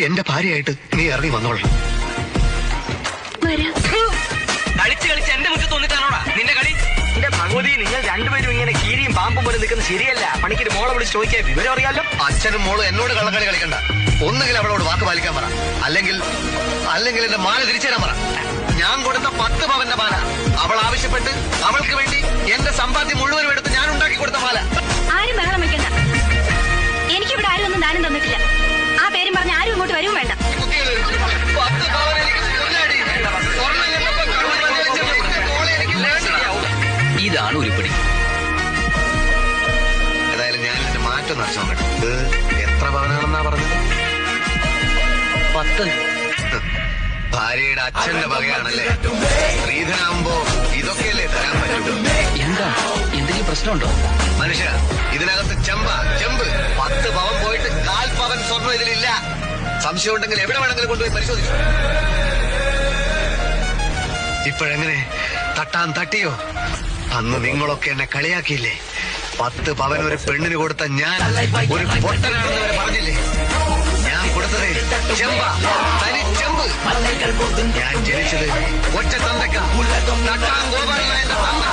എന്റെ ഭാര്യയായിട്ട് നീ ഇറങ്ങി വന്നോളാം. കളിച്ച് കളിച്ച് എന്റെ മുറ്റത്ത് തോന്നിട്ടാണോടാ നിന്റെ കളി? എന്റെ ഭഗവതി, നിങ്ങൾ രണ്ടുപേരും ഇങ്ങനെ കീരിയും പാമ്പും പോലെ നിൽക്കുന്നത് ശരിയല്ല. പണിക്കൊരു മോളെ വിളിച്ച് ചോദിക്കാൻ വിവരം അറിയാലോ. അച്ഛനും മോളും എന്നോട് കള്ളക്കളി കളിക്കണ്ട. ഒന്നുകിൽ അവളോട് വാക്ക് പാലിക്കാൻ പറ, അല്ലെങ്കിൽ എന്റെ മാല തിരിച്ചു തരാൻ പറ. ഞാൻ കൊടുത്ത 10 പവന്റെ മാല അവൾ ആവശ്യപ്പെട്ട് അവൾക്ക് വേണ്ടി എന്റെ സമ്പാദ്യം മുഴുവനും എടുത്ത് ഞാൻ ഉണ്ടാക്കി കൊടുത്ത മാല. ആരും ബഹളം വയ്ക്കണ്ട. എനിക്കിവിടെ ആരും ഒന്നും ദാനം തന്നിട്ടില്ല. ആ പേരും പറഞ്ഞ് ആരും ഇങ്ങോട്ട് വരും വേണ്ട. 10 പവൻ എനിക്ക് കൊല്ലാടി. സ്വർണ്ണം കണ്ടപ്പോ കണ്ണ് മഞ്ഞളിച്ചപ്പോ മോളെ എനിക്ക് ലേശനാവും. ഇതാണ് ഉരുപ്പടി. ഏതായാലും ഞാൻ എന്റെ മാറ്റം നടച്ചു നോക്കട്ടെ. ഇത് എത്ര പവനാണെന്നാ പറഞ്ഞത്? 10. ഭാര്യയുടെ അച്ഛന്റെ വകയാണല്ലേ. സ്ത്രീധനാകുമ്പോ ഇതൊക്കെയല്ലേ തരാൻ പറ്റൂ. എന്താ, എന്തെങ്കിലും പ്രശ്നമുണ്ടോ? മനുഷ്യ, ഇതിനകത്ത് ചെമ്പ് 10 പവൻ പോയിട്ട് 1/4 പവൻ സ്വർണ്ണം ഇതിലില്ല. സംശയം ഉണ്ടെങ്കിൽ എവിടെ വേണമെങ്കിലും കൊണ്ടുപോയി പരിശോധിച്ചു. ഇപ്പോഴെങ്ങനെ തട്ടാൻ തട്ടിയോ? അന്ന് നിങ്ങളൊക്കെ എന്നെ കളിയാക്കിയില്ലേ? 10 പവൻ ഒരു പെണ്ണിന് കൊടുത്ത ഞാൻ ഒരു പൊട്ടനാണെന്ന് വരെ പറഞ്ഞില്ലേ? ഞാൻ കൊടുത്തത് ചെമ്പ, തനി ചെമ്പ്. ഞാൻ ജനിച്ചത് ഒറ്റ തന്തക്ക, തട്ടാൻ ഗോപാലനായ എന്റെ തന്ത.